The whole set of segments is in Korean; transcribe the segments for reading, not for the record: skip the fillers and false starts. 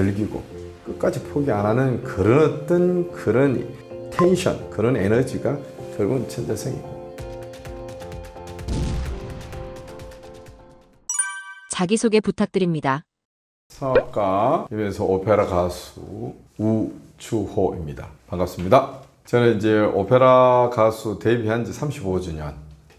즐기고 끝까지 포기 안 하는 그런 텐션, 그런 에너지가 결국은 천재성이고. 자기소개 부탁드립니다. 성악가, 이면서 오페라 가수 우추호입니다. 반갑습니다. 저는 이제 오페라 가수 데뷔한 지 35주년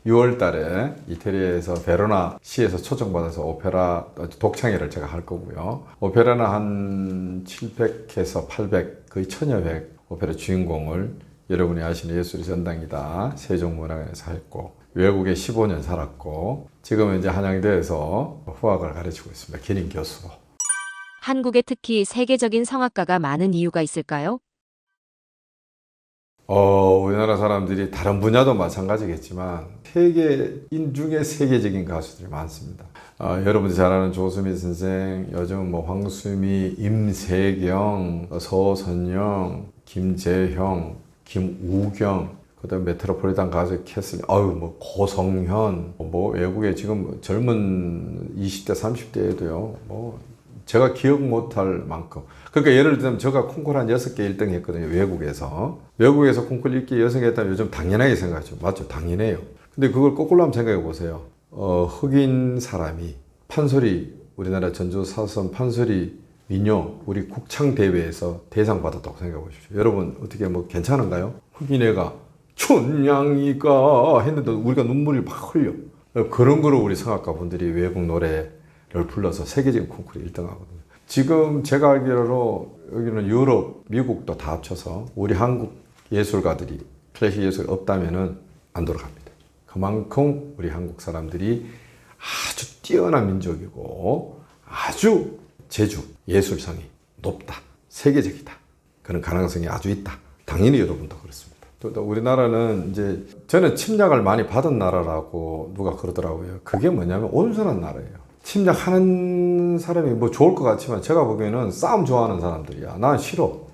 6월 달에 이태리에서 베로나 시에서 초청받아서 오페라 독창회를 제가 할 거고요. 오페라는 한 700에서 800, 거의 1000여 획 오페라 주인공을 여러분이 아시는 예술의 전당이다 세종문화관에서 했고, 외국에 15년 살았고, 지금은 이제 한양대에서 후학을 가르치고 있습니다. 기린 교수로. 한국에 특히 세계적인 성악가가 많은 이유가 있을까요? 우리나라 사람들이 다른 분야도 마찬가지겠지만 세계인 중에 세계적인 가수들이 많습니다. 여러분들이 잘 아는 조수미 선생, 요즘 뭐 황수미, 임세경, 서선영, 김재형, 김우경, 그다음 메트로폴리탄 가수 캐슬, 뭐 고성현, 뭐 외국에 지금 젊은 20대, 30대에도요, 뭐 제가 기억 못할 만큼. 그러니까 예를 들면 제가 콩쿠르 한 6개 1등 했거든요. 외국에서 콩쿠르 1개 6개 했다면 요즘 당연하게 생각하죠. 맞죠? 당연해요. 근데 그걸 거꾸로 한번 생각해 보세요. 흑인 사람이 판소리, 우리나라 전주 사선 판소리 민요 우리 국창 대회에서 대상 받았다고 생각해 보십시오. 여러분 어떻게 뭐 괜찮은가요? 흑인 애가 춘향이가 했는데 우리가 눈물이 막 흘려. 그런 거로 우리 성악가 분들이 외국 노래를 불러서 세계적인 콩쿠르 1등 하거든요. 지금 제가 알기로 여기는 유럽, 미국도 다 합쳐서 우리 한국 예술가들이 클래식 예술이 없다면은 안 돌아갑니다. 그만큼 우리 한국 사람들이 아주 뛰어난 민족이고 아주 재주, 예술성이 높다, 세계적이다. 그런 가능성이 아주 있다. 당연히 여러분도 그렇습니다. 또 우리나라는 이제 저는 침략을 많이 받은 나라라고 누가 그러더라고요. 그게 뭐냐면 온순한 나라예요. 침략하는 사람이 뭐 좋을 것 같지만 제가 보기에는 싸움 좋아하는 사람들이야. 난 싫어.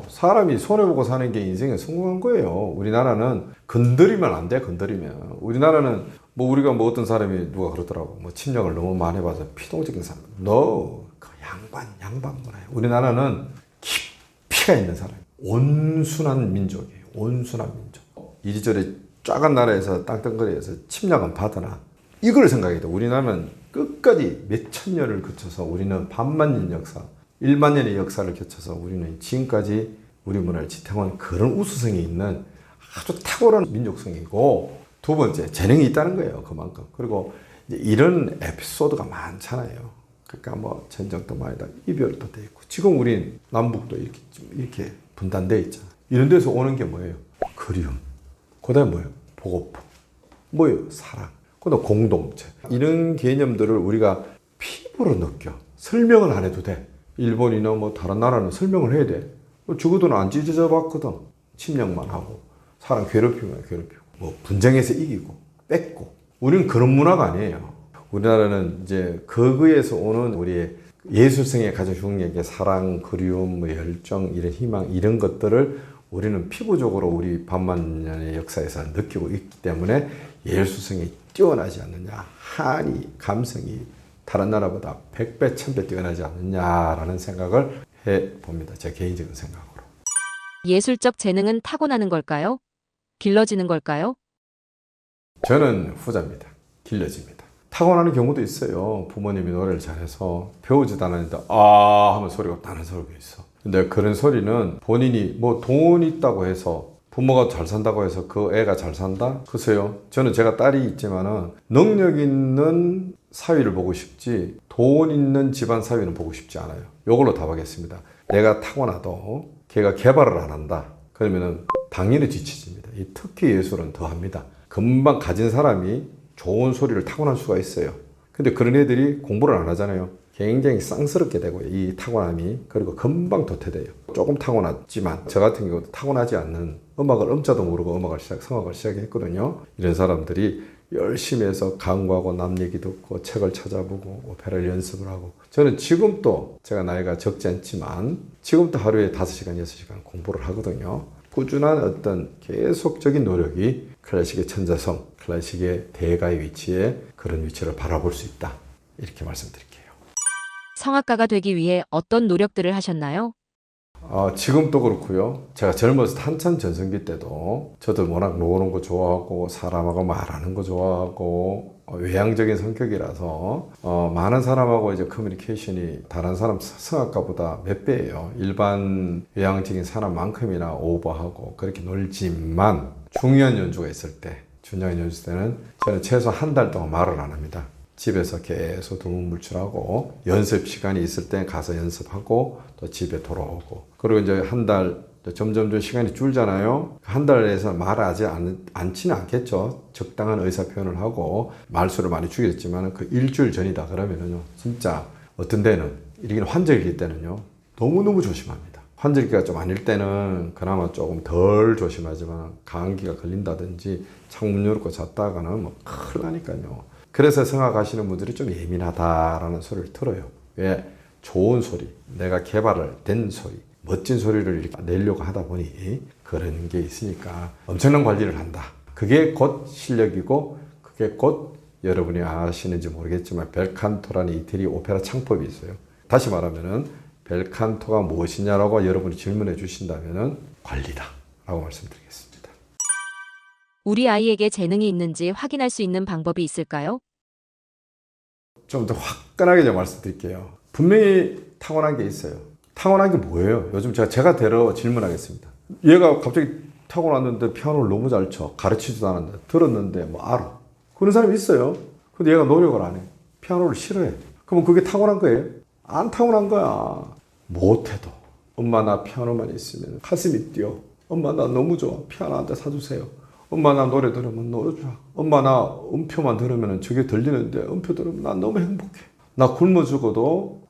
사람이 손해보고 사는 게 인생에 성공한 거예요. 우리나라는 건드리면 안 돼, 건드리면. 우리나라는 뭐 우리가 뭐 어떤 사람이 누가 그러더라고. 뭐 침략을 너무 많이 받아서 피동적인 사람. 그 양반 문화예요. 우리나라는 깊이가 있는 사람이에요. 온순한 민족이에요. 온순한 민족. 이리저리 작은 나라에서 땅덩거리에서 침략은 받으나 이걸 생각해야 돼. 우리나라는 끝까지 몇천 년을 거쳐서 우리는 반만 년 역사, 1만 년의 역사를 거쳐서 우리는 지금까지 우리 문화를 지탱한 그런 우수성이 있는 아주 탁월한 민족성이고, 두 번째 재능이 있다는 거예요. 그만큼. 그리고 이제 이런 에피소드가 많잖아요. 그러니까 뭐 전쟁도 많이 다 이별도 돼 있고, 지금 우리 남북도 이렇게 분단돼 있잖아요. 이런 데서 오는 게 뭐예요? 그리움. 그다음에 뭐예요? 보고품. 뭐예요? 사랑. 그다음 공동체. 이런 개념들을 우리가 피부로 느껴. 설명을 안 해도 돼. 일본이나 뭐 다른 나라는 설명을 해야 돼. 죽어도 안 찢어져 봤거든. 침략만 하고 사람 괴롭히고 뭐 분쟁에서 이기고 뺏고. 우리는 그런 문화가 아니에요. 우리나라는 이제 거기에서 오는 우리의 예술성에 가장 중요한 게 사랑, 그리움, 뭐 열정, 이런 희망, 이런 것들을 우리는 피부적으로 우리 반만 년의 역사에서 느끼고 있기 때문에 예술성이 뛰어나지 않느냐, 한이, 감성이 다른 나라보다 100배, 1000배 뛰어나지 않느냐라는 생각을 해봅니다. 제 개인적인 생각으로. 예술적 재능은 타고나는 걸까요? 길러지는 걸까요? 저는 후자입니다. 길러집니다. 타고나는 경우도 있어요. 부모님이 노래를 잘해서 배우지도 않았는데 하면 소리가 나는 소리가 있어. 근데 그런 소리는 본인이 뭐 돈 있다고 해서, 부모가 잘 산다고 해서 그 애가 잘 산다? 글쎄요. 저는 제가 딸이 있지만은 능력 있는 사위를 보고 싶지 돈 있는 집안 사위는 보고 싶지 않아요. 이걸로 답하겠습니다. 내가 타고나도 걔가 개발을 안 한다. 그러면은 당연히 뒤처집니다. 특히 예술은 더 합니다. 금방 가진 사람이 좋은 소리를 타고날 수가 있어요. 근데 그런 애들이 공부를 안 하잖아요. 굉장히 쌍스럽게 되고요. 이 타고남이. 그리고 금방 도태돼요. 조금 타고났지만 저 같은 경우도 타고나지 않는, 음악을 음자도 모르고 성악을 시작했거든요. 이런 사람들이 열심히 해서 강구하고 남 얘기 듣고 책을 찾아보고 오페라를 연습을 하고, 저는 지금도 제가 나이가 적지 않지만 지금도 하루에 5시간, 6시간 공부를 하거든요. 꾸준한 어떤 계속적인 노력이 클래식의 천재성, 클래식의 대가의 위치에 그런 위치를 바라볼 수 있다. 이렇게 말씀드릴게요. 성악가가 되기 위해 어떤 노력들을 하셨나요? 지금도 그렇고요. 제가 젊었을 때 한참 전성기 때도 저도 워낙 노는 거 좋아하고 사람하고 말하는 거 좋아하고 외향적인 성격이라서 많은 사람하고 이제 커뮤니케이션이 다른 사람 성악가보다 몇 배예요. 일반 외향적인 사람만큼이나 오버하고 그렇게 놀지만 중요한 연주가 있을 때, 중요한 연주 때는 저는 최소 한 달 동안 말을 안 합니다. 집에서 계속 두문불출하고 연습 시간이 있을 때 가서 연습하고 또 집에 돌아오고 그리고 이제 한 달 점점 시간이 줄잖아요. 한 달에서 말하지 않지는 않겠죠. 적당한 의사 표현을 하고 말수를 많이 줄였지만 그 일주일 전이다 그러면은요 진짜 어떤 데는 이렇게 환절기 때는요 너무너무 조심합니다. 환절기가 좀 아닐 때는 그나마 조금 덜 조심하지만 감기가 걸린다든지 창문 열고 잤다가는 뭐 큰일 나니까요. 그래서 성악하시는 분들이 좀 예민하다라는 소리를 들어요. 왜? 좋은 소리, 내가 개발을 된 소리, 멋진 소리를 이렇게 내려고 하다 보니 그런 게 있으니까 엄청난 관리를 한다. 그게 곧 실력이고 그게 곧 여러분이 아시는지 모르겠지만 벨칸토라는 이태리 오페라 창법이 있어요. 다시 말하면은 벨칸토가 무엇이냐라고 여러분이 질문해 주신다면은 관리다 라고 말씀드리겠습니다. 우리 아이에게 재능이 있는지 확인할 수 있는 방법이 있을까요? 좀 더 화끈하게 좀 말씀드릴게요. 분명히 타고난 게 있어요. 타고난 게 뭐예요? 요즘 제가 대러 질문하겠습니다. 얘가 갑자기 타고났는데 피아노를 너무 잘 쳐. 가르치지도 않았는데 들었는데 뭐 알아. 그런 사람이 있어요. 근데 얘가 노력을 안 해. 피아노를 싫어해. 그러면 그게 타고난 거예요? 안 타고난 거야. 못해도 엄마 나 피아노만 있으면 가슴이 뛰어. 엄마 나 너무 좋아. 피아노 한 대 사주세요. 엄마 나 노래 들으면 노래 좋아. 엄마 나 음표만 들으면 저게 들리는데 음표 들으면 난 너무 행복해. 나 굶어 죽어도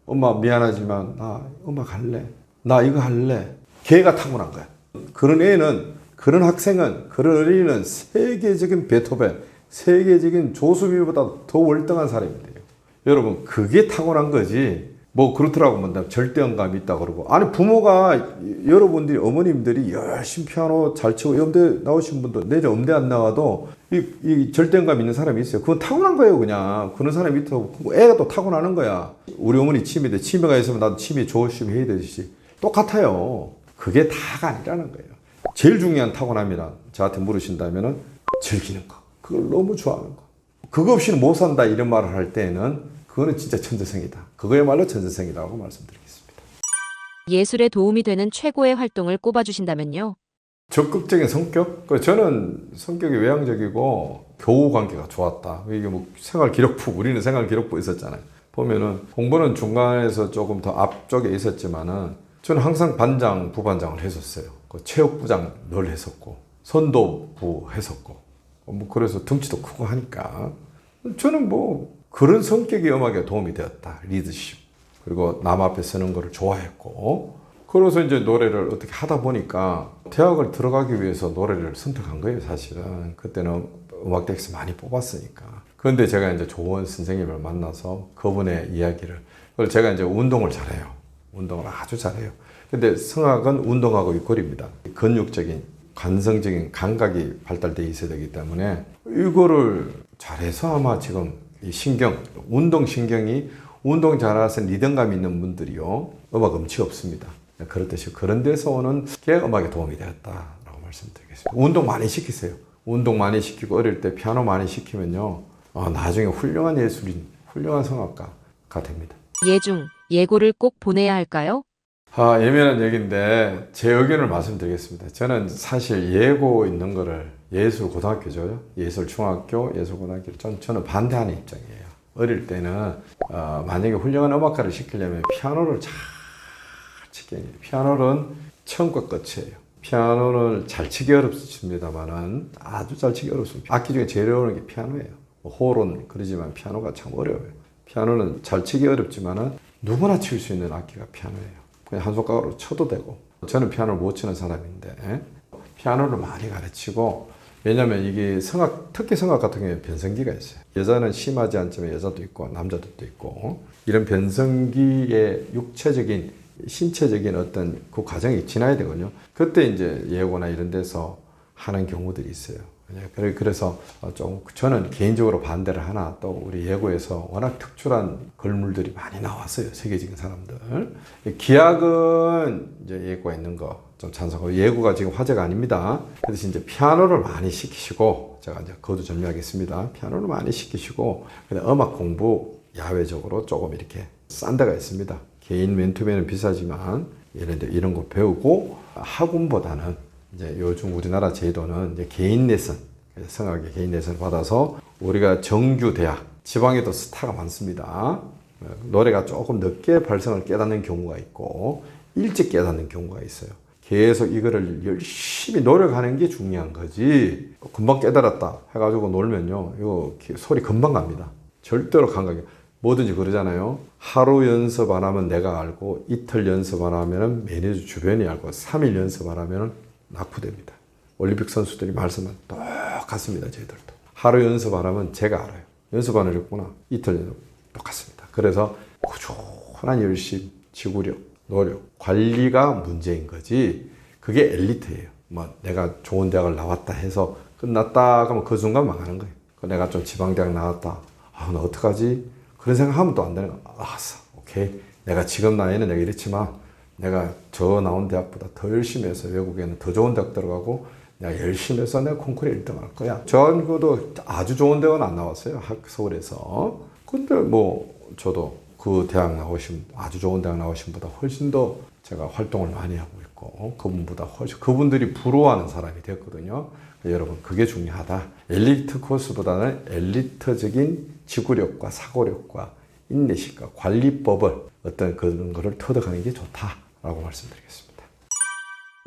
엄마 미안하지만 나 음악 할래. 나 이거 할래. 걔가 타고난 거야. 그런 애는 그런 학생은 그런 어린이는 세계적인 베토벤, 세계적인 조수미보다 더 월등한 사람이 돼요. 여러분 그게 타고난 거지. 뭐 그렇더라고 뭐 절대음감이 있다 그러고 아니 부모가 여러분들이 어머님들이 열심히 피아노 잘 치고 음대 나오신 분도 내년 음대 안 나와도 이 절대음감 있는 사람이 있어요. 그건 타고난 거예요. 그냥 그런 사람이 있다고 애가 또 타고나는 거야. 우리 어머니 취미인데 취미가 있으면 나도 취미 조심히 해야 되듯이 똑같아요. 그게 다가 아니라는 거예요. 제일 중요한 타고남이란 저한테 물으신다면은 즐기는 거, 그걸 너무 좋아하는 거. 그거 없이는 못 산다 이런 말을 할 때는 그거는 진짜 천재성이다. 그거야말로 천재성이라고 말씀드리겠습니다. 예술에 도움이 되는 최고의 활동을 꼽아주신다면요? 적극적인 성격? 저는 성격이 외향적이고 교우 관계가 좋았다. 이게 뭐 생활기록부, 우리는 생활기록부 있었잖아요. 보면은 공부는 중간에서 조금 더 앞쪽에 있었지만은 저는 항상 반장, 부반장을 했었어요. 체육부장 늘 했었고, 선도부 했었고, 뭐 그래서 덩치도 크고 하니까 저는 뭐 그런 성격이 음악에 도움이 되었다. 리더십. 그리고 남 앞에 서는 거를 좋아했고. 그래서 이제 노래를 어떻게 하다 보니까 대학을 들어가기 위해서 노래를 선택한 거예요, 사실은. 그때는 음악대학에서 많이 뽑았으니까. 그런데 제가 이제 좋은 선생님을 만나서 그분의 이야기를. 그걸 제가 이제 운동을 잘해요. 운동을 아주 잘해요. 근데 성악은 운동하고 윗거리입니다. 근육적인, 관성적인 감각이 발달되어 있어야 되기 때문에 이거를 잘해서 아마 지금 이 신경, 운동신경이 운동 잘해서 리듬감 있는 분들이요. 음악 음치 없습니다. 그렇듯이 그런 데서 오는 게 음악에 도움이 되었다라고 말씀드리겠습니다. 운동 많이 시키세요. 운동 많이 시키고 어릴 때 피아노 많이 시키면요. 나중에 훌륭한 예술인, 훌륭한 성악가가 됩니다. 예중, 예고를 꼭 보내야 할까요? 예민한 얘기인데 제 의견을 말씀드리겠습니다. 저는 사실 예고 있는 거를 예술고등학교죠. 예술중학교, 예술고등학교 저는 반대하는 입장이에요. 어릴 때는 만약에 훌륭한 음악가를 시키려면 피아노를 잘 치게 해요. 피아노는 처음과 끝이에요. 피아노는 잘 치기 어렵습니다만은 아주 잘 치기 어렵습니다. 악기 중에 제일 어려운 게 피아노예요. 호론 그러지만 피아노가 참 어려워요. 피아노는 잘 치기 어렵지만은 누구나 칠 수 있는 악기가 피아노예요. 그냥 한 손가락으로 쳐도 되고. 저는 피아노를 못 치는 사람인데 피아노를 많이 가르치고 왜냐하면 이게 성악, 특히 성악 같은 경우에 변성기가 있어요. 여자는 심하지 않지만 여자도 있고 남자들도 있고 이런 변성기의 육체적인 신체적인 어떤 그 과정이 지나야 되거든요. 그때 이제 예고나 이런 데서 하는 경우들이 있어요. 그래서 좀 저는 개인적으로 반대를 하나, 또 우리 예고에서 워낙 특출한 걸물들이 많이 나왔어요. 세계적인 사람들. 기악은 이제 예고가 있는 거 좀 찬성하고, 예고가 지금 화제가 아닙니다. 그래서 이제 피아노를 많이 시키시고, 제가 이제 그것도 정리하겠습니다. 피아노를 많이 시키시고, 음악 공부 야외적으로 조금 이렇게 싼 데가 있습니다. 개인 맨투맨은 비싸지만 이런 거 배우고, 학원보다는 이제 요즘 우리나라 제도는 이제 개인 레슨, 성악의 개인 레슨을 받아서 우리가 정규 대학, 지방에도 스타가 많습니다. 노래가 조금 늦게 발성을 깨닫는 경우가 있고 일찍 깨닫는 경우가 있어요. 계속 이거를 열심히 노력하는 게 중요한 거지, 금방 깨달았다 해가지고 놀면요, 이거 소리 금방 갑니다. 절대로 감각이, 뭐든지 그러잖아요. 하루 연습 안 하면 내가 알고, 이틀 연습 안 하면 매니저 주변이 알고, 3일 연습 안 하면 낙후됩니다. 올림픽 선수들이 말씀은 똑같습니다. 저희들도 하루 연습 안 하면 제가 알아요. 연습 안 하셨구나, 이틀 연습. 똑같습니다. 그래서 꾸준한 열심, 지구력, 노력, 관리가 문제인 거지, 그게 엘리트예요. 뭐 내가 좋은 대학을 나왔다 해서 끝났다 하면 그 순간 망하는 거예요. 내가 좀 지방대학 나왔다, 나 어떡하지? 그런 생각하면 또 안 되는 거야. 알았어, 오케이. 내가 지금 나이는 내가 이렇지만 내가 저 나온 대학보다 더 열심히 해서 외국에는 더 좋은 대학 들어가고, 내가 열심히 해서 내가 콩쿠르에 1등 할 거야. 전교도 아주 좋은 대학은 안 나왔어요. 서울에서. 근데 뭐 저도 그 대학 나오신, 아주 좋은 대학 나오신 분보다 훨씬 더 제가 활동을 많이 하고 있고, 그분보다 훨씬, 그분들이 부러워하는 사람이 됐거든요. 여러분, 그게 중요하다. 엘리트 코스보다는 엘리트적인 지구력과 사고력과 인내심과 관리법을, 어떤 그런 거를 터득하는 게 좋다라고 말씀드리겠습니다.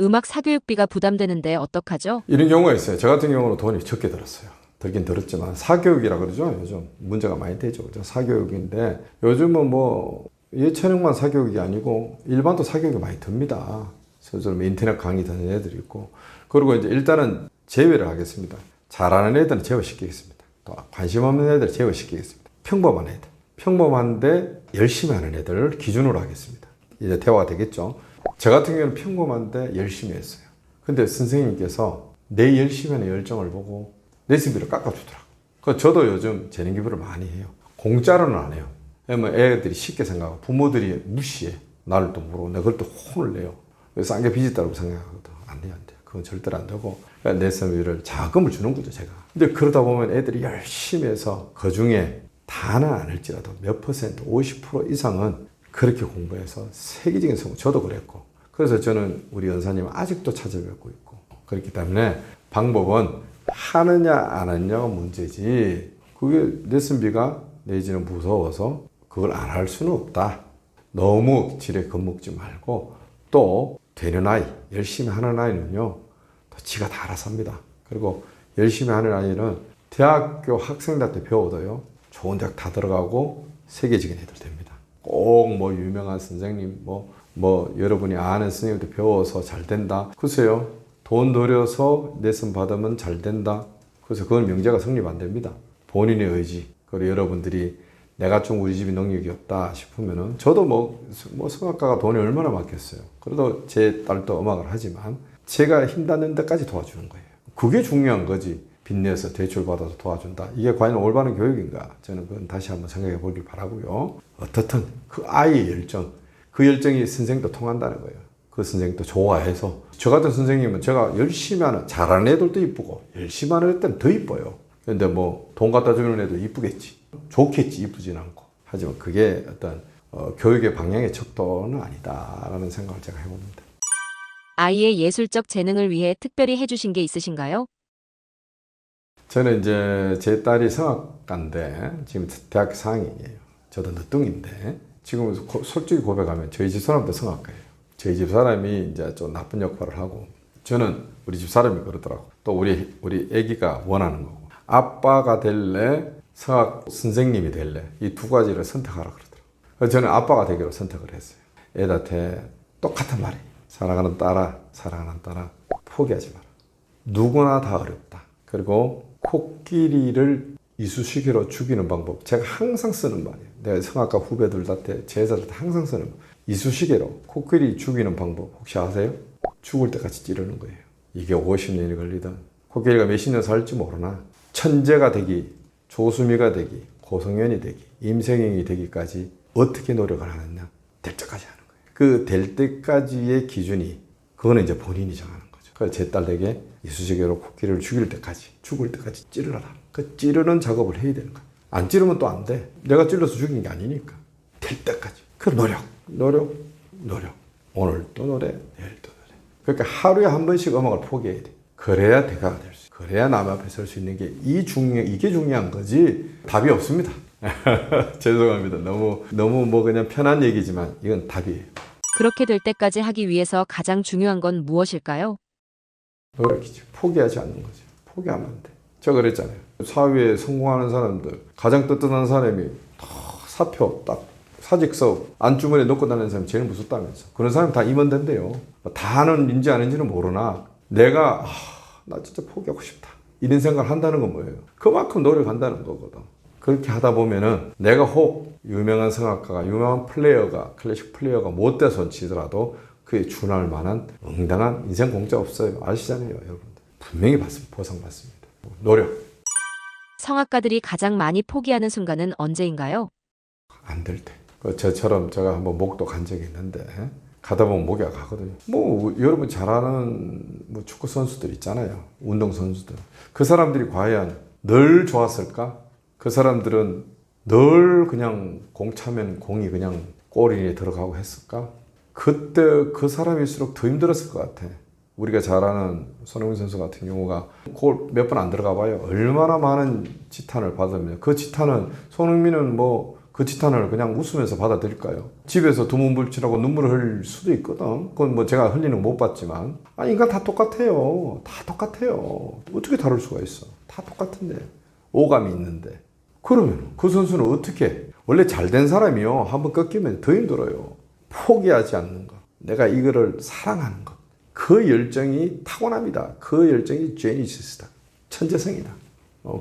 음악 사교육비가 부담되는데 어떡하죠? 이런 경우가 있어요. 저 같은 경우는 돈이 적게 들었어요. 들긴 들었지만 사교육이라 그러죠. 요즘 문제가 많이 되죠. 그죠? 사교육인데 요즘은 뭐 예체능만 사교육이 아니고 일반도 사교육이 많이 듭니다. 요즘 인터넷 강의 듣는 애들이 있고, 그리고 이제 일단은 제외를 하겠습니다. 잘하는 애들은 제외시키겠습니다. 또 관심 없는 애들 제외시키겠습니다. 평범한 애들, 평범한데 열심히 하는 애들을 기준으로 하겠습니다. 이제 대화가 되겠죠. 저 같은 경우는 평범한데 열심히 했어요. 근데 선생님께서 내 열심히 하는 열정을 보고 레슨비를 깎아주더라고요. 그래서 저도 요즘 재능 기부를 많이 해요. 공짜로는 안 해요. 왜냐면 애들이 쉽게 생각하고 부모들이 무시해. 나를 또 모르고 내가 그걸 또 혼을 내요. 싼 게 빚있다고 생각하거든. 안 돼요, 안 돼요. 그건 절대로 안 되고, 레슨비를 자금을 주는 거죠, 제가. 근데 그러다 보면 애들이 열심히 해서 그 중에 다는 아닐지라도 몇 퍼센트, 50% 이상은 그렇게 공부해서 세계적인 성공, 저도 그랬고. 그래서 저는 우리 연사님 아직도 찾아뵙고 있고. 그렇기 때문에 방법은 하느냐 안 하느냐가 문제지, 그게 레슨비가 내지는 무서워서 그걸 안 할 수는 없다. 너무 지레 겁먹지 말고, 또 되는 아이, 열심히 하는 아이는요, 또 지가 다 알아서 합니다. 그리고 열심히 하는 아이는 대학교 학생들한테 배워도요, 좋은 대학 다 들어가고 세계적인 애들 됩니다. 꼭 뭐 유명한 선생님, 뭐 여러분이 아는 선생님한테 배워서 잘 된다, 글쎄요, 돈 들여서 레슨 받으면 잘 된다, 그래서 그건 명제가 성립 안 됩니다. 본인의 의지, 그리고 여러분들이 내가 좀 우리 집이 능력이 없다 싶으면은, 저도 뭐 성악가가 돈이 얼마나 많겠어요. 그래도 제 딸도 음악을 하지만 제가 힘닿는 데까지 도와주는 거예요. 그게 중요한 거지. 빚내서 대출 받아서 도와준다, 이게 과연 올바른 교육인가? 저는 그건 다시 한번 생각해 보길 바라고요. 어떻든 그 아이의 열정, 그 열정이 선생님도 통한다는 거예요. 그 선생님도 좋아해서, 저 같은 선생님은 제가 열심히 하는, 잘하는 애들도 이쁘고 열심히 하는 애들은 더 이뻐요. 근데 뭐 돈 갖다 주는 애도 이쁘겠지, 좋겠지, 이쁘진 않고. 하지만 그게 어떤 교육의 방향의 척도는 아니다라는 생각을 제가 해봅니다. 아이의 예술적 재능을 위해 특별히 해주신 게 있으신가요? 저는 이제 제 딸이 성악가인데 지금 대학교 4학년이에요. 저도 늦둥인데, 지금 솔직히 고백하면 저희 집 사람도 성악가예요. 저희 집 사람이 이제 좀 나쁜 역할을 하고, 저는 우리 집 사람이 그러더라고. 또 우리 애기가 원하는 거고, 아빠가 될래, 성악 선생님이 될래, 이 두 가지를 선택하라 그러더라고. 그래서 저는 아빠가 되기로 선택을 했어요. 애한테 똑같은 말이에요. 사랑하는 딸아, 포기하지 마라. 누구나 다 어렵다. 그리고 코끼리를 이쑤시개로 죽이는 방법, 제가 항상 쓰는 말이에요. 내가 성악가 후배들한테, 제자들한테 항상 쓰는 말. 이쑤시개로 코끼리 죽이는 방법 혹시 아세요? 죽을 때까지 찌르는 거예요. 이게 50년이 걸리든 코끼리가 몇십 년 살지 모르나 천재가 되기, 조수미가 되기, 고성현이 되기, 임생영이 되기까지 어떻게 노력을 하느냐. 될 때까지 하는 거예요. 그 될 때까지의 기준이 그거는 이제 본인이 정하는 거죠. 그래서 제 딸에게 이수지개로 코끼리를 죽일 때까지 찌르라. 그 찌르는 작업을 해야 되는 거야. 안 찌르면 또 안 돼. 내가 찔러서 죽인 게 아니니까. 될 때까지. 그 노력. 오늘 또 노래, 내일 또 노래. 그러니까 하루에 한 번씩 음악을 포기해야 돼. 그래야 대가가 될 수 있어. 그래야 남 앞에 설 수 있는 게 이게 중요한 거지. 답이 없습니다. 죄송합니다. 너무 뭐 그냥 편한 얘기지만 이건 답이에요. 그렇게 될 때까지 하기 위해서 가장 중요한 건 무엇일까요? 노력이죠. 포기하지 않는 거죠. 포기하면 안 돼. 제가 그랬잖아요. 사회에 성공하는 사람들, 가장 떳떳한 사람이 다 사표 딱 사직서 안주머니에 넣고 다니는 사람이 제일 무섭다면서. 그런 사람 다 임원된대요. 다 하는지 아닌지는 모르나 내가 나 진짜 포기하고 싶다. 이런 생각을 한다는 건 뭐예요? 그만큼 노력한다는 거거든. 그렇게 하다 보면은 내가 혹 유명한 성악가가, 유명한 플레이어가, 클래식 플레이어가 못 돼서 지더라도 그에 준할 만한 응당한 인생 공짜 없어요. 아시잖아요, 여러분들. 분명히 보상받습니다. 노력. 성악가들이 가장 많이 포기하는 순간은 언제인가요? 안 될 때. 저처럼 제가 한번 목도 간 적이 있는데 가다 보면 목이 가거든요. 뭐 여러분 잘 아는 뭐 축구 선수들 있잖아요. 운동 선수들. 그 사람들이 과연 늘 좋았을까? 그 사람들은 늘 그냥 공 차면 공이 그냥 골인에 들어가고 했을까? 그때 그 사람일수록 더 힘들었을 것 같아. 우리가 잘 아는 손흥민 선수 같은 경우가 골 몇 번 안 들어가 봐요. 얼마나 많은 지탄을 받으면 그 지탄은 손흥민은 뭐 그 지탄을 그냥 웃으면서 받아들일까요? 집에서 두문불출하고 눈물을 흘릴 수도 있거든. 그건 뭐 제가 흘리는 거 못 봤지만. 인간 다 똑같아요. 다 똑같아요. 어떻게 다를 수가 있어? 다 똑같은데. 오감이 있는데. 그러면 그 선수는 어떻게? 원래 잘된 사람이요. 한번 꺾이면 더 힘들어요. 포기하지 않는 것. 내가 이거를 사랑하는 것. 그 열정이 타고납니다. 그 열정이 제니시스다. 천재성이다.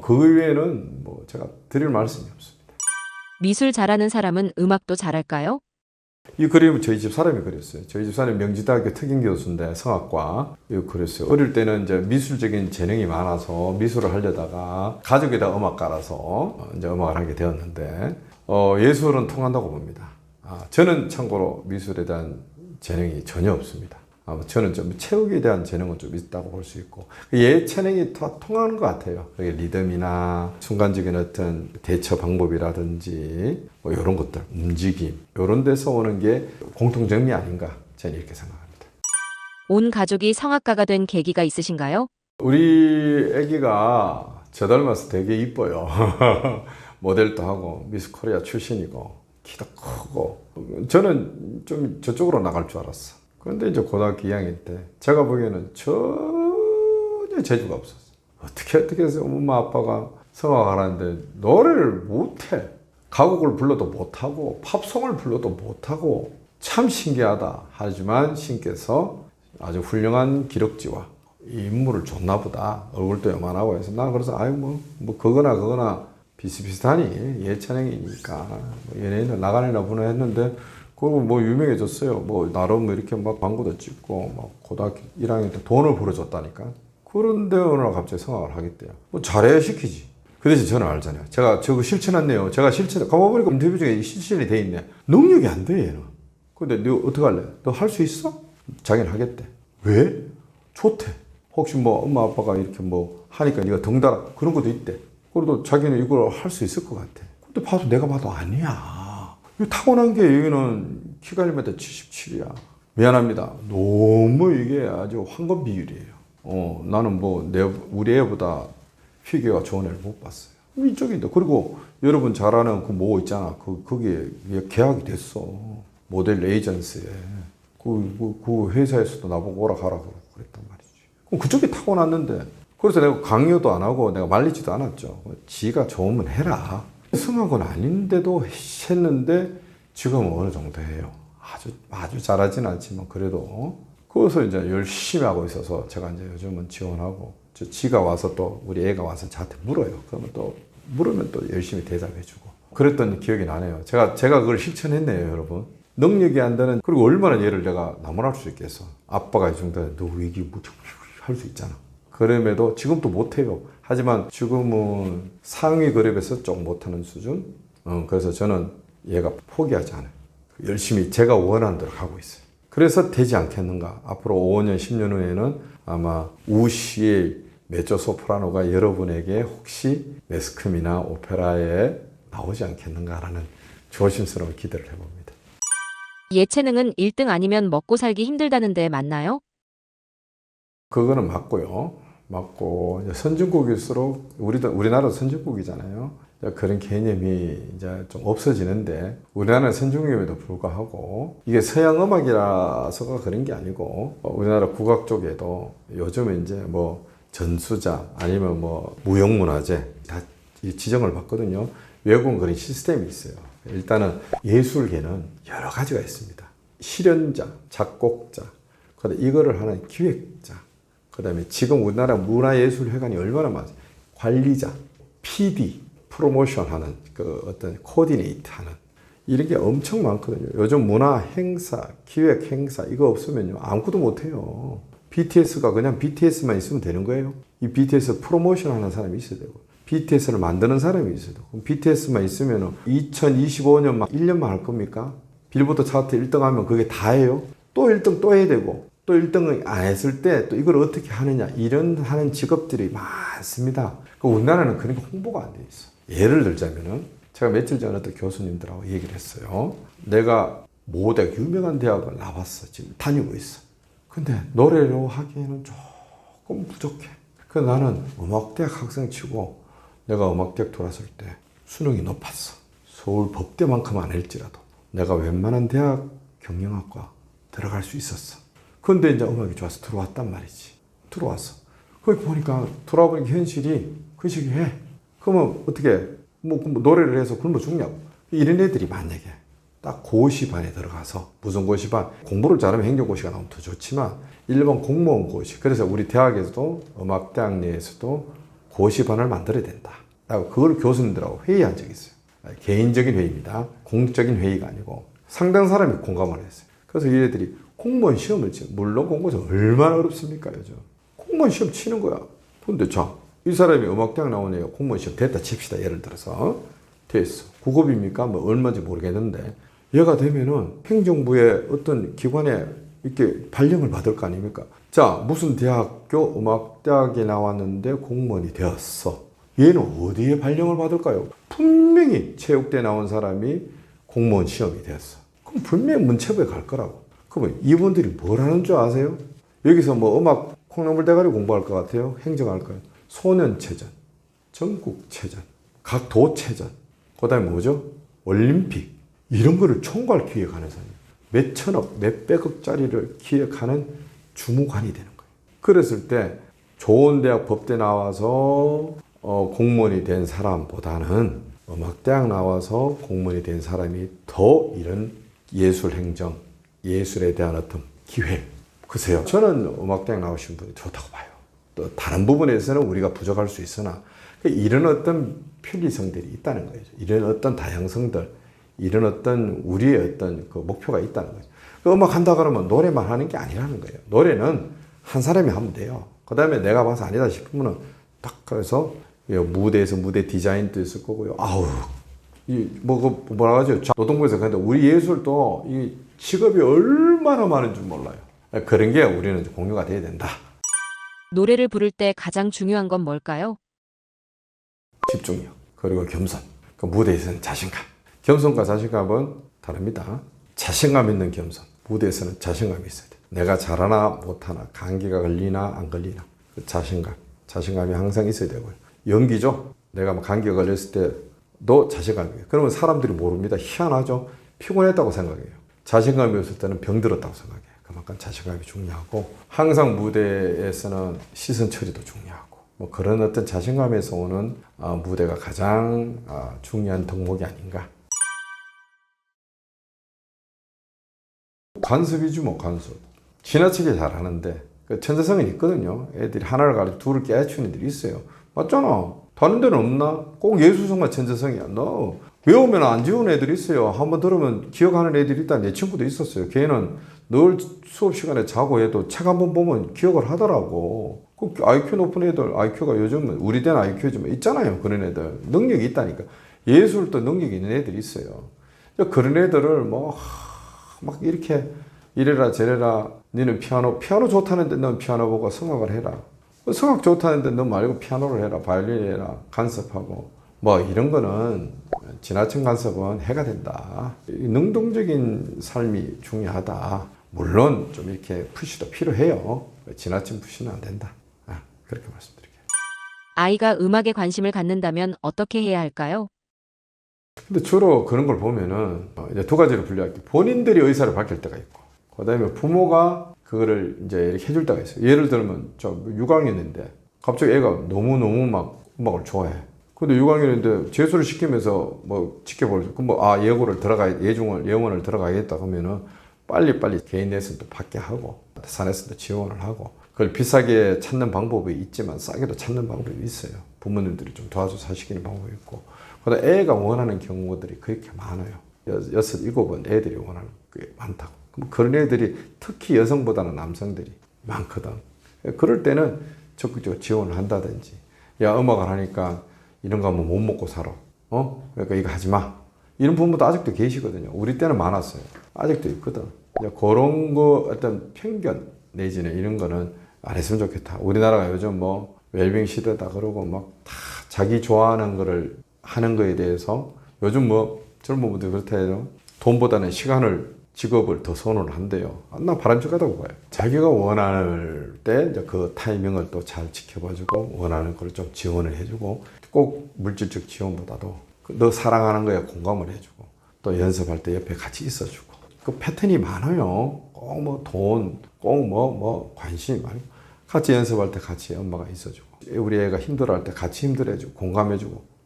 그 외에는 뭐 제가 드릴 말씀이 없습니다. 미술 잘하는 사람은 음악도 잘할까요? 이 그림은 저희 집 사람이 그렸어요. 저희 집 사람이 명지대학교 특임 교수인데 성악과 이거 그렸어요. 어릴 때는 이제 미술적인 재능이 많아서 미술을 하려다가 가족에다 음악가라서 이제 음악을 하게 되었는데 예술은 통한다고 봅니다. 저는 참고로 미술에 대한 재능이 전혀 없습니다. 저는 좀 체육에 대한 재능은 좀 있다고 볼 수 있고 예체능이 더 통하는 것 같아요. 그게 리듬이나 순간적인 어떤 대처 방법이라든지 뭐 이런 것들, 움직임 이런 데서 오는 게 공통점이 아닌가 저는 이렇게 생각합니다. 온 가족이 성악가가 된 계기가 있으신가요? 우리 아기가 저 닮아서 되게 이뻐요. 모델도 하고 미스 코리아 출신이고 키도 크고 저는 좀 저쪽으로 나갈 줄 알았어. 그런데 이제 고등학교 2학년 때 제가 보기에는 전혀 재주가 없었어. 어떻게 해서 엄마 아빠가 성악하라는데 노래를 못해. 가곡을 불러도 못하고 팝송을 불러도 못하고 참 신기하다. 하지만 신께서 아주 훌륭한 기럭지와 인물을 줬나 보다. 얼굴도 요만하고 해서 나 그래서 뭐 그거나 비슷비슷하니 예체능이니까 뭐 연예인을 나가려나 보나 했는데 그리고 뭐 유명해졌어요. 뭐 나름 뭐 이렇게 막 광고도 찍고 막 고등학교 1학년 때 돈을 벌어줬다니까. 그런데 어느 날 갑자기 성악을 하겠대요. 뭐 잘해야 시키지. 그 대신 저는 알잖아요. 제가 저거 실천했네요. 가만보니까 인터뷰 중에 실천이 돼 있네. 능력이 안 돼, 얘는. 근데 너 어떡할래? 너 할 수 있어? 자기는 하겠대. 왜? 좋대. 혹시 뭐 엄마 아빠가 이렇게 뭐 하니까 네가 덩달아. 그런 것도 있대. 그래도 자기는 이걸 할 수 있을 것 같아. 근데 내가 봐도 아니야. 타고난 게 여기는 키가 1m 77이야. 미안합니다. 너무 이게 아주 황금 비율이에요. 나는 뭐 우리 애보다 피겨가 좋은 애를 못 봤어요. 이쪽인데. 그리고 여러분 잘 아는 그 뭐 있잖아. 거기에 계약이 됐어. 모델 에이전시에. 그 회사에서도 나보고 오라 가라 그랬단 말이지. 그럼 그쪽이 타고났는데. 그래서 내가 강요도 안 하고 내가 말리지도 않았죠. 지가 좋으면 해라. 성악은 아닌데도 했는데 지금은 어느 정도 해요. 아주 잘하진 않지만 그래도. 그래서 이제 열심히 하고 있어서 제가 이제 요즘은 지원하고 지가 와서 또 우리 애가 와서 저한테 물어요. 그러면 또 물으면 또 열심히 대답해주고 그랬던 기억이 나네요. 제가 그걸 실천했네요, 여러분. 능력이 안 되는 그리고 얼마나 얘를 내가 나무랄 수 있겠어. 아빠가 이 정도에 너 이게 뭐 할 수 있잖아. 그럼에도 지금도 못해요. 하지만 지금은 상위 그룹에서 좀 못하는 수준. 그래서 저는 얘가 포기하지 않아요. 열심히 제가 원하는 대로 가고 있어요. 그래서 되지 않겠는가. 앞으로 5년, 10년 후에는 아마 우시의 메조소프라노가 여러분에게 혹시 매스컴이나 오페라에 나오지 않겠는가라는 조심스러운 기대를 해봅니다. 예체능은 1등 아니면 먹고 살기 힘들다는데 맞나요? 그거는 맞고요. 맞고 이제 선진국일수록 우리나라도 선진국이잖아요. 그런 개념이 이제 좀 없어지는데 우리나라는 선진국임에도 불구하고 이게 서양 음악이라서가 그런 게 아니고 우리나라 국악 쪽에도 요즘은 이제 뭐 전수자 아니면 뭐 무형문화재 다 지정을 받거든요. 외국은 그런 시스템이 있어요. 일단은 예술계는 여러 가지가 있습니다. 실현자, 작곡자, 그다음에 이거를 하는 기획자, 그다음에 지금 우리나라 문화예술회관이 얼마나 많아요. 관리자, PD, 프로모션 하는 그 어떤 코디네이트 하는 이런 게 엄청 많거든요. 요즘 문화 행사, 기획 행사 이거 없으면요 아무것도 못 해요. BTS가 그냥 BTS만 있으면 되는 거예요. 이 BTS 프로모션 하는 사람이 있어야 되고 BTS를 만드는 사람이 있어야 되고 그럼 BTS만 있으면 2025년만 1년만 할 겁니까? 빌보드 차트 1등 하면 그게 다예요. 또 1등 또 해야 되고 또 1등을 안 했을 때 또 이걸 어떻게 하느냐 이런 하는 직업들이 많습니다. 우리나라는 그런 게 홍보가 안 돼 있어. 예를 들자면은 제가 며칠 전에 또 교수님들하고 얘기를 했어요. 내가 모대 유명한 대학을 나왔어. 지금 다니고 있어. 근데 노래로 하기에는 조금 부족해. 그래서 나는 음악대학 학생 치고 내가 음악대학 들어왔을 때 수능이 높았어. 서울 법대만큼 안 할지라도 내가 웬만한 대학 경영학과 들어갈 수 있었어. 근데 이제 음악이 좋아서 들어왔단 말이지. 들어왔어. 거기 보니까 돌아보니까 현실이 그 시기에 해. 그러면 어떻게 뭐 노래를 해서 굶어 죽냐고. 이런 애들이 만약에 딱 고시반에 들어가서 무슨 고시반 공부를 잘하면 행정고시가 나오면 더 좋지만 일반 공무원 고시 그래서 우리 대학에서도 음악대학 내에서도 고시반을 만들어야 된다. 그걸 교수님들하고 회의한 적이 있어요. 개인적인 회의입니다. 공적인 회의가 아니고 상당 사람이 공감을 했어요. 그래서 얘네들이 공무원 시험을 치는 물론 공무원 얼마나 어렵습니까 요즘. 공무원 시험 치는 거야. 근데 자, 이 사람이 음악대학 나온 애가 공무원 시험 됐다 칩시다. 예를 들어서 됐어. 9급입니까? 뭐 얼마인지 모르겠는데 얘가 되면은 행정부의 어떤 기관에 이렇게 발령을 받을 거 아닙니까? 자, 무슨 대학교 음악대학에 나왔는데 공무원이 되었어. 얘는 어디에 발령을 받을까요? 분명히 체육대 나온 사람이 공무원 시험이 되었어. 그럼 분명히 문체부에 갈 거라고. 그러면 이분들이 뭘 하는 줄 아세요? 여기서 뭐 음악 콩나물 대가리 공부할 것 같아요? 행정할 거예요? 소년체전, 전국체전, 각 도체전, 그 다음에 뭐죠? 올림픽. 이런 거를 총괄 기획하는 사람이에요. 몇 천억, 몇 백억짜리를 기획하는 주무관이 되는 거예요. 그랬을 때 좋은 대학 법대 나와서 공무원이 된 사람보다는 음악대학 나와서 공무원이 된 사람이 더 이런 예술행정, 예술에 대한 어떤 기획. 글쎄요. 저는 음악대학 나오신 분이 좋다고 봐요. 또 다른 부분에서는 우리가 부족할 수 있으나 이런 어떤 편리성들이 있다는 거죠. 이런 어떤 다양성들, 이런 어떤 우리의 어떤 그 목표가 있다는 거죠. 음악 한다 그러면 노래만 하는 게 아니라는 거예요. 노래는 한 사람이 하면 돼요. 그 다음에 내가 봐서 아니다 싶으면은 딱 그래서 무대에서 무대 디자인도 있을 거고요. 뭐라 하죠? 노동부에서 근데 우리 예술도 이 직업이 얼마나 많은 줄 몰라요. 그런 게 우리는 공유가 돼야 된다. 노래를 부를 때 가장 중요한 건 뭘까요? 집중력, 그리고 겸손. 그 무대에서는 자신감. 겸손과 자신감은 다릅니다. 자신감 있는 겸손. 무대에서는 자신감이 있어야 돼. 내가 잘하나 못하나, 감기가 걸리나 안 걸리나. 그 자신감이 항상 있어야 되고요. 연기죠. 내가 뭐 감기가 걸렸을 때도 자신감이에요. 그러면 사람들이 모릅니다. 희한하죠. 피곤했다고 생각해요. 자신감이 없을 때는 병들었다고 생각해요. 그만큼 자신감이 중요하고 항상 무대에서는 시선 처리도 중요하고 뭐 그런 어떤 자신감에서 오는 무대가 가장 중요한 덕목이 아닌가. 관습이죠, 뭐 관습. 지나치게 잘하는데 그 천재성은 있거든요. 애들이 하나를 가지고 둘을 깨우치는 애들이 있어요. 맞잖아. 다른 데는 없나? 꼭 예술성만 천재성이야. 너 외우면 안 지우는 애들이 있어요. 한번 들으면 기억하는 애들이 있다. 내 친구도 있었어요. 걔는 늘 수업 시간에 자고 해도 책 한번 보면 기억을 하더라고. 그 IQ 높은 애들, IQ가 요즘 우리 때는 IQ 좀 있잖아요. 그런 애들. 능력이 있다니까. 예술도 능력이 있는 애들이 있어요. 그런 애들을 막 이렇게 이래라 저래라 너는 피아노 좋다는데 넌 피아노 보고 성악을 해라. 성악 좋다는데 너 말고 피아노를 해라. 바이올린 해라. 간섭하고. 이런 거는 지나친 간섭은 해가 된다. 능동적인 삶이 중요하다. 물론 좀 이렇게 푸시도 필요해요. 지나친 푸시는 안 된다. 그렇게 말씀드릴게요. 아이가 음악에 관심을 갖는다면 어떻게 해야 할까요? 근데 주로 그런 걸 보면은 이제 두 가지로 분류할게요. 본인들이 의사를 밝힐 때가 있고, 그 다음에 부모가 그거를 이제 이렇게 해줄 때가 있어요. 예를 들면 저 6학년인데 갑자기 애가 너무너무 막 음악을 좋아해. 근데 6학년인데 재수를 시키면서 지켜볼, 예원을 들어가야겠다 하면은 빨리 개인 레슨도 받게 하고, 산에서도 지원을 하고, 그걸 비싸게 찾는 방법이 있지만 싸게도 찾는 방법이 있어요. 부모님들이 좀 도와줘서 하시기는 방법이 있고, 그다음 애가 원하는 경우들이 그렇게 많아요. 6, 7은 애들이 원하는 게 많다고. 그런 애들이 특히 여성보다는 남성들이 많거든. 그럴 때는 적극적으로 지원을 한다든지, 야, 음악을 하니까 이런 거 하면 못 먹고 살아. 그러니까 이거 하지 마. 이런 부모도 아직도 계시거든요. 우리 때는 많았어요. 아직도 있거든. 그런 거 어떤 편견 내지는 이런 거는 안 했으면 좋겠다. 우리나라가 요즘 웰빙 시대다 그러고 막 다 자기 좋아하는 거를 하는 거에 대해서 요즘 젊은 분들 그렇다 해도 돈보다는 직업을 더 선호를 한대요. 나 바람직하다고 봐요. 자기가 원할 때 그 타이밍을 또 잘 지켜봐주고 원하는 걸 좀 지원을 해주고, 꼭 물질적 지원보다도 너 사랑하는 거에 공감을 해주고, 또 연습할 때 옆에 같이 있어주고. 그 패턴이 많아요. 꼭 돈, 꼭 관심 말고 같이 연습할 때 같이 엄마가 있어주고, 우리 애가 힘들어할 때 같이 힘들어해주고 공감해주고.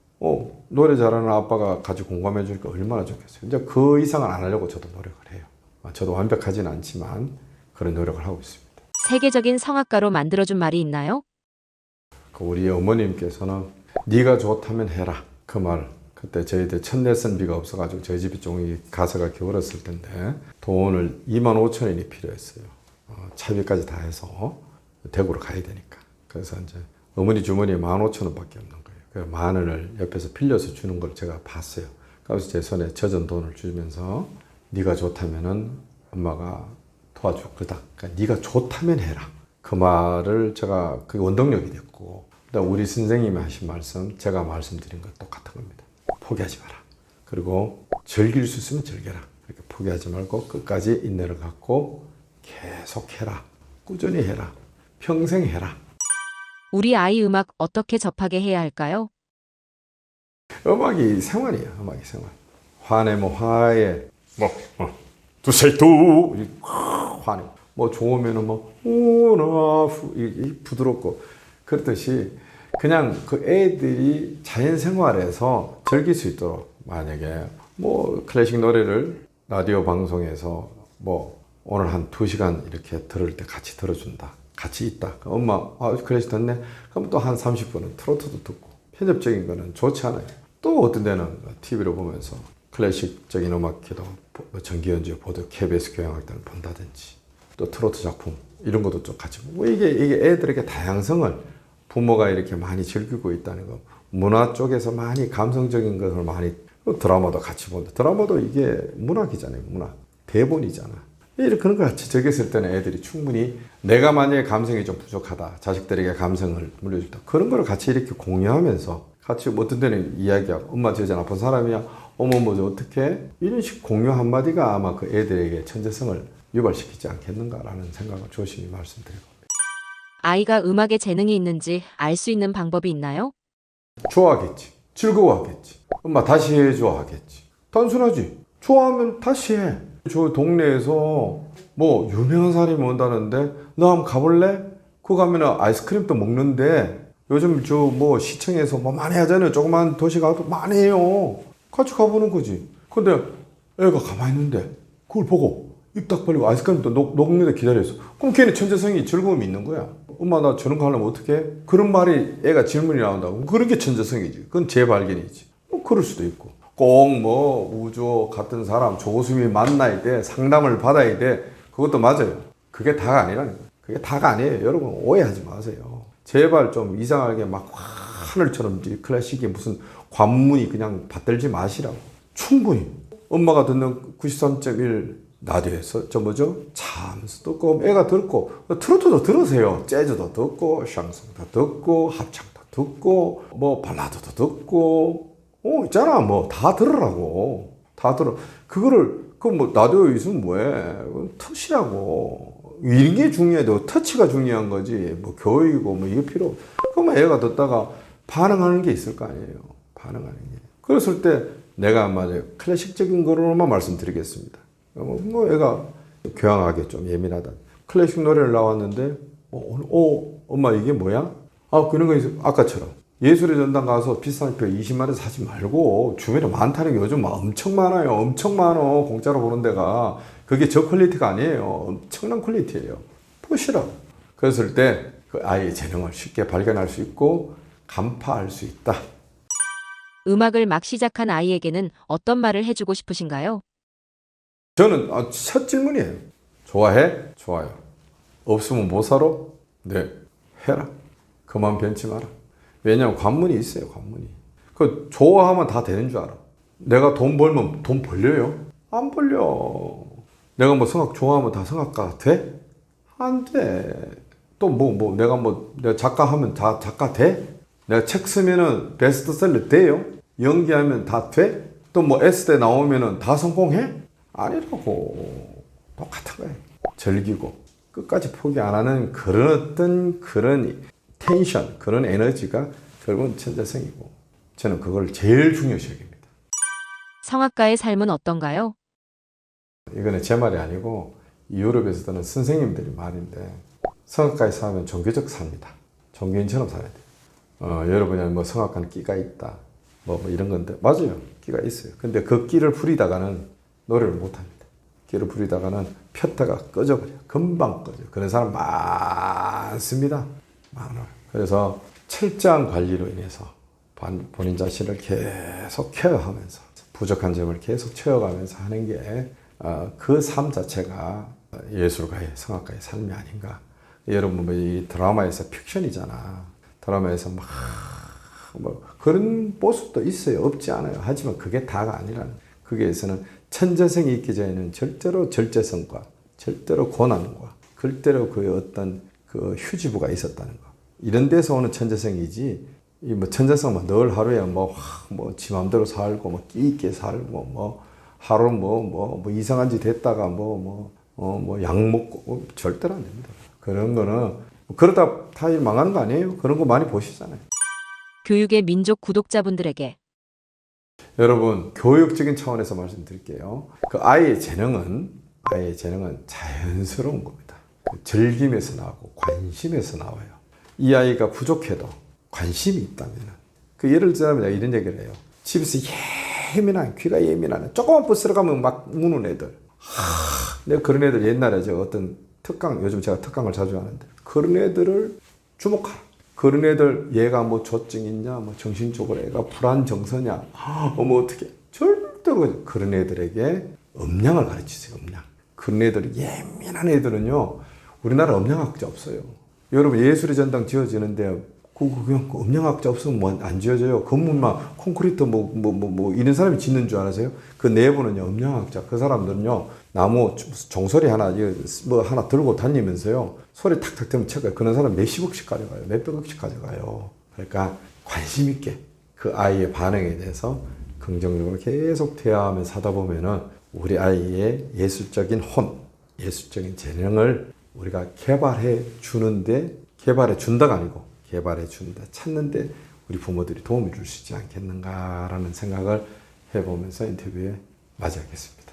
노래 잘하는 아빠가 같이 공감해 주니까 얼마나 좋겠어요. 이제 그 이상은 안 하려고 저도 노력을 해요. 저도 완벽하진 않지만 그런 노력을 하고 있습니다. 세계적인 성악가로 만들어준 말이 있나요? 우리 어머님께서는 네가 좋다면 해라. 그 말. 그때 저희들 첫 레슨비가 없어가지고 저희 집이 좀 가서가 겨울었을 텐데 돈을 25,000원이 필요했어요. 차비까지 다 해서 대구로 가야 되니까. 그래서 이제 어머니 주머니에 15,000원밖에 없는 거예요. 그 10,000원을 옆에서 빌려서 주는 걸 제가 봤어요. 그래서 제 손에 젖은 돈을 주면서 네가 좋다면은 엄마가 도와줄 거다. 그러니까 네가 좋다면 해라. 그 말을 제가 그게 원동력이 됐고, 그다음 우리 선생님이 하신 말씀, 제가 말씀드린 것 똑같은 겁니다. 포기하지 마라. 그리고 즐길 수 있으면 즐겨라. 이렇게 포기하지 말고 끝까지 인내를 갖고 계속 해라. 꾸준히 해라. 평생 해라. 우리 아이 음악 어떻게 접하게 해야 할까요? 음악이 생활이에요. 음악이 생활. 화내면 화해. 두세두 화내. 좋으면은 오나후 부드럽고, 그렇듯이 그냥 그 애들이 자연 생활에서 즐길 수 있도록, 만약에 클래식 노래를 라디오 방송에서 오늘 한 2시간 이렇게 들을 때 같이 들어준다. 같이 있다. 엄마, 클래식 듣네? 그럼 또 한 30분은 트로트도 듣고. 편협적인 거는 좋지 않아요. 또 어떤 데는 TV로 보면서 클래식적인 음악회도 정기연주 보도 KBS 교향악단을 본다든지, 또 트로트 작품 이런 것도 좀 같이 보고. 이게 애들에게 다양성을 부모가 이렇게 많이 즐기고 있다는 거. 문화 쪽에서 많이 감성적인 것을 많이, 드라마도 같이 본다. 드라마도 이게 문학이잖아요. 문학. 대본이잖아. 이렇게 그런 걸 같이 적였을 때는 애들이 충분히, 내가 만약에 감성이 좀 부족하다, 자식들에게 감성을 물려준다, 그런 걸 같이 이렇게 공유하면서 같이 어떤 데는 이야기하고, 엄마 저 여자 나쁜 사람이야, 어머 저 어떻게, 이런 식 공유 한마디가 아마 그 애들에게 천재성을 유발시키지 않겠는가라는 생각을 조심히 말씀드리고. 아이가 음악에 재능이 있는지 알 수 있는 방법이 있나요? 좋아하겠지. 즐거워하겠지. 엄마 다시 해줘 하겠지. 단순하지. 좋아하면 다시 해. 저 동네에서 유명한 사람이 온다는데 너 한번 가볼래? 그거 가면 아이스크림도 먹는데, 요즘 시청에서 많이 하잖아요. 조그만 도시 가도 많이 해요. 같이 가보는 거지. 근데 애가 가만히 있는데 그걸 보고 입 딱 벌리고 아이스크림도 녹는데 기다렸어. 그럼 걔는 천재성이, 즐거움이 있는 거야. 엄마 나 저런 거 하려면 어떡해? 그런 말이 애가 질문이 나온다고. 그런 게 천재성이지. 그건 재발견이지. 그럴 수도 있고. 꼭 뭐 우주 같은 사람 조수미 만나야 돼, 상담을 받아야 돼. 그것도 맞아요. 그게 다가 아니라는 거예요. 그게 다가 아니에요. 여러분 오해하지 마세요. 제발 좀 이상하게 막 하늘처럼 클래식이 무슨 관문이 그냥 받들지 마시라고. 충분히 엄마가 듣는 93.1 라디오에서 저 뭐죠? 참스 듣고 애가 듣고 트로트도 들으세요. 재즈도 듣고 샹송도 듣고 합창도 듣고 뭐 발라드도 듣고 있잖아. 뭐 다 들으라고. 다 들어. 그거를 그 뭐 라디오에 있으면 뭐해? 터치라고. 이런 게 중요해도 터치가 중요한 거지. 뭐 교육이고 뭐 이게 필요. 그러면 애가 듣다가 반응하는 게 있을 거 아니에요. 반응하는 게. 그랬을 때 내가 맞아요. 클래식적인 거로만 말씀드리겠습니다. 뭐 애가 교양하게 좀 예민하다. 클래식 노래를 나왔는데 엄마 이게 뭐야? 그런 거 있어. 아까처럼 예술의 전당 가서 비싼 표 20만 원 사지 말고 주변에 많다는 게 요즘 엄청 많아요. 엄청 많어. 공짜로 보는 데가. 그게 저 퀄리티가 아니에요. 엄청난 퀄리티예요. 보시라고. 그랬을 때 그 아이의 재능을 쉽게 발견할 수 있고 간파할 수 있다. 음악을 막 시작한 아이에게는 어떤 말을 해주고 싶으신가요? 저는 첫 질문이에요. 좋아해? 좋아요. 없으면 못 살아? 네. 해라. 그만 변치 마라. 왜냐하면 관문이 있어요. 관문이. 그 좋아하면 다 되는 줄 알아. 내가 돈 벌면 돈 벌려요? 안 벌려. 내가 뭐 성악 좋아하면 다 성악가 돼? 안 돼. 또 내가 작가하면 다 작가 돼? 내가 책 쓰면은 베스트셀러 돼요? 연기하면 다 돼? 또 뭐 S대 나오면은 다 성공해? 아니라고. 똑같은 거예요. 즐기고 끝까지 포기 안 하는 그런 텐션, 그런 에너지가 결국은 천재성이고 저는 그걸 제일 중요시 여깁니다. 성악가의 삶은 어떤가요? 이거는 제 말이 아니고 유럽에서 드는 선생님들이 말인데 성악가의 삶은 종교적 삶이다. 종교인처럼 살아야 돼요. 여러분이 뭐 성악가는 끼가 있다. 뭐 이런 건데 맞아요. 끼가 있어요. 근데 그 끼를 부리다가는 노래를 못합니다. 끼를 부리다가는 폈다가 꺼져버려요. 금방 꺼져요. 그런 사람 많습니다. 많아요. 그래서 철저한 관리로 인해서 본인 자신을 계속 케어하면서 부족한 점을 계속 채워가면서 하는 게 그 삶 자체가 예술가의 성악가의 삶이 아닌가. 여러분 뭐 이 드라마에서 픽션이잖아. 드라마에서 뭐 그런 모습도 있어요. 없지 않아요. 하지만 그게 다가 아니라는. 거기에서는 천재성이 있기 전에는 절대로 절제성과 절대로 고난과 절대로 그 어떤 그 휴지부가 있었다는 거. 이런 데서 오는 천재성이지. 이 뭐 천재성만 늘 하루에 지 맘대로 살고 뭐 끼 있게 살고 뭐 하루 뭐 이상한 짓 했다가 약 먹고 절대로 안 됩니다. 그런 거는 그러다 타일 망하는 거 아니에요? 그런 거 많이 보시잖아요. 교육의 민족 구독자분들에게 여러분 교육적인 차원에서 말씀드릴게요. 그 아이의 재능은 자연스러운 겁니다. 즐김에서 나오고 관심에서 나와요. 이 아이가 부족해도 관심이 있다면 그 예를 들자면 내가 이런 얘기를 해요. 집에서 예민한 귀가 예민한 조그만 버스를 가면 막 우는 애들. 내가 그런 애들 옛날에 어떤 특강 요즘 제가 특강을 자주 하는데 그런 애들을 주목하라. 그런 애들 얘가 뭐 조증 있냐 뭐 정신적으로 애가 불안 정서냐 어떻게 절대로 그런 애들에게 음량을 가르치세요. 음량. 그런 애들 예민한 애들은요 우리나라 음량학자 없어요. 여러분 예술의 전당 지어지는데 그냥 음량학자 없으면 뭐 안 지어져요. 건물만 콘크리트 이런 사람이 짓는 줄 아세요? 그 내부는요 음량학자. 그 사람들은요 나무 종소리 하나 들고 다니면서요 소리 탁탁 들으면 체크해요. 그런 사람 몇십억씩 가져가요. 몇백억씩 가져가요. 그러니까 관심 있게 그 아이의 반응에 대해서 긍정적으로 계속 대화하면서 하다 보면은 우리 아이의 예술적인 예술적인 재능을 우리가 개발해 준다가 아니고 개발해 준다, 찾는데 우리 부모들이 도움을 줄 수 있지 않겠는가라는 생각을 해보면서 인터뷰에 맞이하겠습니다.